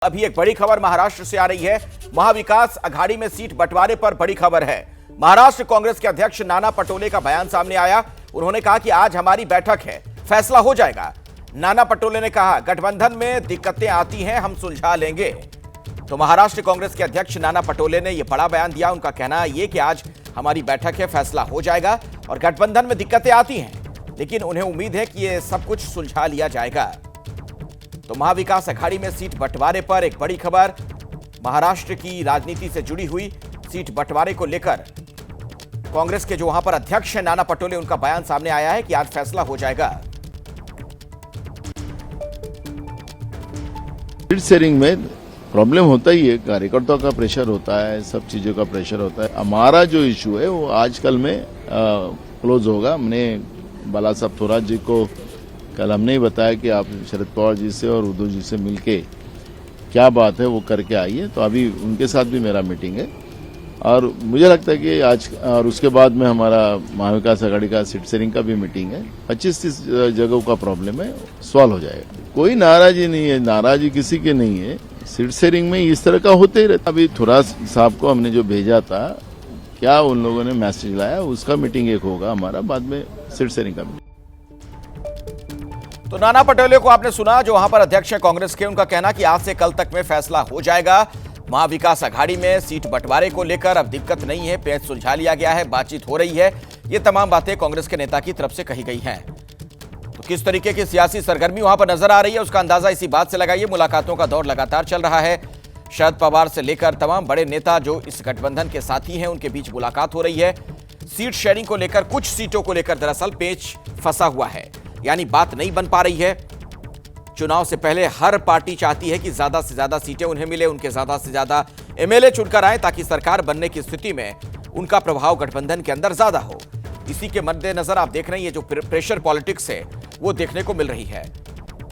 अभी एक बड़ी खबर महाराष्ट्र से आ रही है। महाविकास अघाड़ी में सीट बंटवारे पर बड़ी खबर है। महाराष्ट्र कांग्रेस के अध्यक्ष नाना पटोले का बयान सामने आया। उन्होंने कहा कि आज हमारी बैठक है, फैसला हो जाएगा। नाना पटोले ने कहा, गठबंधन में दिक्कतें आती हैं, हम सुलझा लेंगे। तो महाराष्ट्र कांग्रेस के अध्यक्ष नाना पटोले ने यह बड़ा बयान दिया। उनका कहना है कि आज हमारी बैठक है, फैसला हो जाएगा और गठबंधन में दिक्कतें आती हैं, लेकिन उन्हें उम्मीद है कि यह सब कुछ सुलझा लिया जाएगा। तो महाविकास अघाड़ी में सीट बंटवारे पर एक बड़ी खबर, महाराष्ट्र की राजनीति से जुड़ी हुई सीट बंटवारे को लेकर कांग्रेस के जो वहां पर अध्यक्ष हैं नाना पटोले, उनका बयान सामने आया है कि आज फैसला हो जाएगा। सीट शेयरिंग में प्रॉब्लम होता ही है, कार्यकर्ताओं का प्रेशर होता है, सब चीजों का प्रेशर होता है। हमारा जो इशू है वो आजकल में क्लोज होगा। हमने बाला साहब थोराट जी को कल हमने ही बताया कि आप शरद पवार जी से और उद्धव जी से मिलके क्या बात है वो करके आइए। तो अभी उनके साथ भी मेरा मीटिंग है और मुझे लगता है कि आज और उसके बाद में हमारा महाविकास अघाड़ी का सीट शेयरिंग का भी मीटिंग है। 25-30 जगहों का प्रॉब्लम है, सॉल्व हो जाएगा। कोई नाराजी नहीं है, नाराजी किसी के नहीं है। सीट शेयरिंग में इस तरह का होते ही रहता। अभी थोराट साहब को हमने जो भेजा था, क्या उन लोगों ने मैसेज लाया, उसका मीटिंग एक होगा हमारा, बाद में सीट शेयरिंग का मीटिंग। तो नाना पटोले को आपने सुना, जो वहां पर अध्यक्ष है कांग्रेस के। उनका कहना कि आज से कल तक में फैसला हो जाएगा। महाविकास अघाड़ी में सीट बंटवारे को लेकर अब दिक्कत नहीं है, पेच सुलझा लिया गया है, बातचीत हो रही है। ये तमाम बातें कांग्रेस के नेता की तरफ से कही गई हैं। तो किस तरीके की सियासी सरगर्मी वहां पर नजर आ रही है, उसका अंदाजा इसी बात से लगाइए। मुलाकातों का दौर लगातार चल रहा है। शरद पवार से लेकर तमाम बड़े नेता जो इस गठबंधन के साथी हैं, उनके बीच मुलाकात हो रही है। सीट शेयरिंग को लेकर, कुछ सीटों को लेकर दरअसल पेच फंसा हुआ है, यानी बात नहीं बन पा रही है। चुनाव से पहले हर पार्टी चाहती है कि ज्यादा से ज्यादा सीटें उन्हें मिले, उनके ज्यादा से ज्यादा एमएलए चुनकर आए, ताकि सरकार बनने की स्थिति में उनका प्रभाव गठबंधन के अंदर ज्यादा हो। इसी के मद्देनजर आप देख रहे हैं, ये जो प्रेशर पॉलिटिक्स है वो देखने को मिल रही है।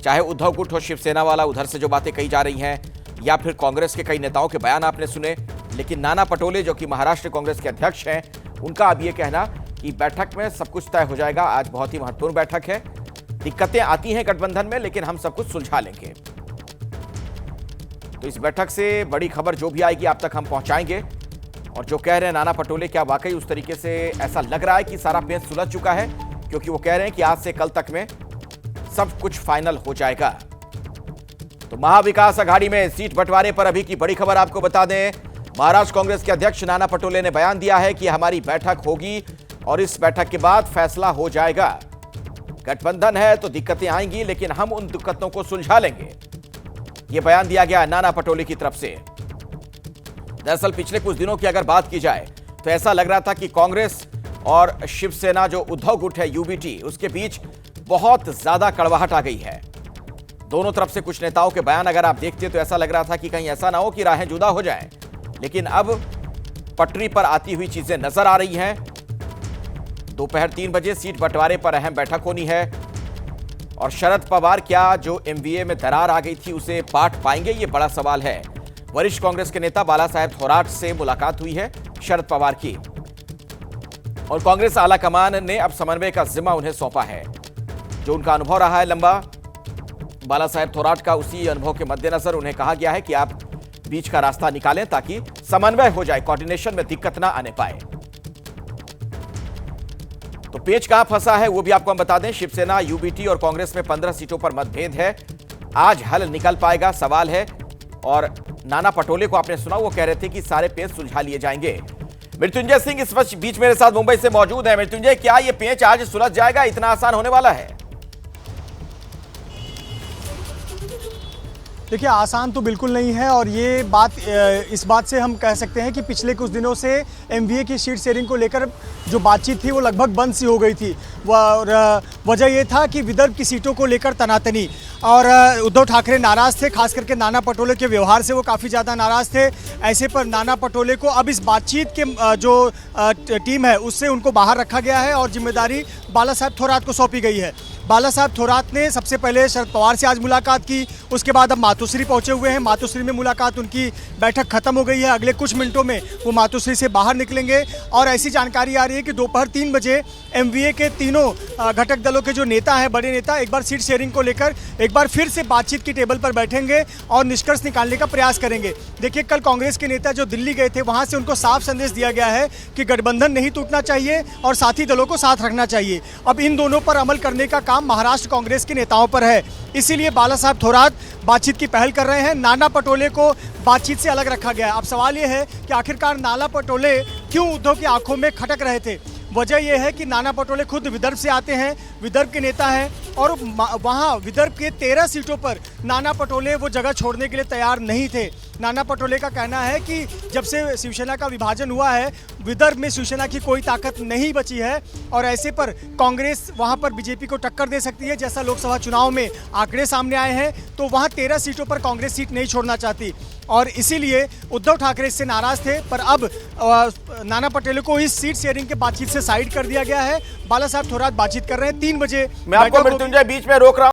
चाहे उद्धव गुट हो, शिवसेना वाला, उधर से जो बातें कही जा रही हैं, या फिर कांग्रेस के कई नेताओं के बयान आपने सुने, लेकिन नाना पटोले जो कि महाराष्ट्र कांग्रेस के अध्यक्ष हैं, उनका अब यह कहना कि बैठक में सब कुछ तय हो जाएगा। आज बहुत ही महत्वपूर्ण बैठक है, दिक्कतें आती हैं गठबंधन में, लेकिन हम सब कुछ सुलझा लेंगे। तो इस बैठक से बड़ी खबर जो भी आएगी आप तक हम पहुंचाएंगे। और जो कह रहे हैं नाना पटोले, क्या वाकई उस तरीके से ऐसा लग रहा है कि सारा पेच सुलझ चुका है? क्योंकि वो कह रहे हैं कि आज से कल तक में सब कुछ फाइनल हो जाएगा। तो महाविकास अघाड़ी में सीट बंटवारे पर अभी की बड़ी खबर आपको बता दें। महाराष्ट्र कांग्रेस के अध्यक्ष नाना पटोले ने बयान दिया है कि हमारी बैठक होगी और इस बैठक के बाद फैसला हो जाएगा। गठबंधन है तो दिक्कतें आएंगी, लेकिन हम उन दिक्कतों को सुलझा लेंगे। यह बयान दिया गया नाना पटोले की तरफ से। दरअसल पिछले कुछ दिनों की अगर बात की जाए तो ऐसा लग रहा था कि कांग्रेस और शिवसेना, जो उद्धव गुट है यूबीटी, उसके बीच बहुत ज्यादा कड़वाहट आ गई है। दोनों तरफ से कुछ नेताओं के बयान अगर आप देखते तो ऐसा लग रहा था कि कहीं ऐसा ना हो कि राहें जुदा हो जाएं। लेकिन अब पटरी पर आती हुई चीजें नजर आ रही हैं। दोपहर 3 बजे सीट बंटवारे पर अहम बैठक होनी है और शरद पवार क्या जो एमवीए में दरार आ गई थी उसे पाट पाएंगे, ये बड़ा सवाल है। वरिष्ठ कांग्रेस के नेता बाला साहेब थोराट से मुलाकात हुई है शरद पवार की, और कांग्रेस आला कमान ने अब समन्वय का जिम्मा उन्हें सौंपा है। जो उनका अनुभव रहा है लंबा बाला साहेब थोराट का, उसी अनुभव के मद्देनजर उन्हें कहा गया है कि आप बीच का रास्ता निकालें ताकि समन्वय हो जाए, कोऑर्डिनेशन में दिक्कत ना आने पाए। तो पेच कहां फंसा है वो भी आपको हम बता दें। शिवसेना, यूबीटी और कांग्रेस में 15 सीटों पर मतभेद है। आज हल निकल पाएगा, सवाल है। और नाना पटोले को आपने सुना, वो कह रहे थे कि सारे पेच सुलझा लिए जाएंगे। मृत्युंजय सिंह इस वक्त बीच मेरे साथ मुंबई से मौजूद है। मृत्युंजय, क्या ये पेच आज सुलझ जाएगा? इतना आसान होने वाला है? देखिए, आसान तो बिल्कुल नहीं है और ये बात, इस बात से हम कह सकते हैं कि पिछले कुछ दिनों से एमवीए की सीट शेयरिंग को लेकर जो बातचीत थी वो लगभग बंद सी हो गई थी। वजह ये था कि विदर्भ की सीटों को लेकर तनातनी, और उद्धव ठाकरे नाराज थे, खास करके नाना पटोले के व्यवहार से वो काफ़ी ज़्यादा नाराज थे। ऐसे पर नाना पटोले को अब इस बातचीत के जो टीम है उससे उनको बाहर रखा गया है और जिम्मेदारी बाला साहेब थोराट को सौंपी गई है। बाला साहब थोरात ने सबसे पहले शरद पवार से आज मुलाकात की, उसके बाद अब मातोश्री पहुंचे हुए हैं। मातोश्री में मुलाकात, उनकी बैठक खत्म हो गई है। अगले कुछ मिनटों में वो मातोश्री से बाहर निकलेंगे और ऐसी जानकारी आ रही है कि दोपहर 3 बजे एमवीए के तीनों घटक दलों के जो नेता हैं, बड़े नेता, एक बार सीट शेयरिंग को लेकर एक बार फिर से बातचीत की टेबल पर बैठेंगे और निष्कर्ष निकालने का प्रयास करेंगे। देखिए, कल कांग्रेस के नेता जो दिल्ली गए थे, वहां से उनको साफ संदेश दिया गया है कि गठबंधन नहीं टूटना चाहिए और साथी दलों को साथ रखना चाहिए। अब इन दोनों पर अमल करने का काम महाराष्ट्र कांग्रेस के नेताओं पर है, इसीलिए बाला साहब थोरात बातचीत की पहल कर रहे हैं। नाना पटोले को बातचीत से अलग रखा गया। अब सवाल यह है कि आखिरकार नाना पटोले क्यों उद्धव की आंखों में खटक रहे थे। वजह यह है कि नाना पटोले खुद विदर्भ से आते हैं, विदर्भ के नेता हैं और वहां विदर्भ के 13 सीटों पर नाना पटोले वो जगह छोड़ने के लिए तैयार नहीं थे। नाना पटोले का कहना है कि जब से शिवसेना का विभाजन हुआ है, विदर्भ में शिवसेना की कोई ताकत नहीं बची है और ऐसे पर कांग्रेस वहां पर बीजेपी को टक्कर दे सकती है। जैसा लोकसभा चुनाव में आंकड़े सामने आए हैं, तो वहां 13 सीटों पर कांग्रेस सीट नहीं छोड़ना चाहती और इसीलिए उद्धव ठाकरे इससे नाराज थे। पर अब नाना पटोले को इस सीट शेयरिंग के बातचीत से साइड कर दिया गया है। बाला साहब थोरात बातचीत कर रहे हैं। 3 बजे मैं आपको मृत्युंजय बीच में रोक रहा हूं।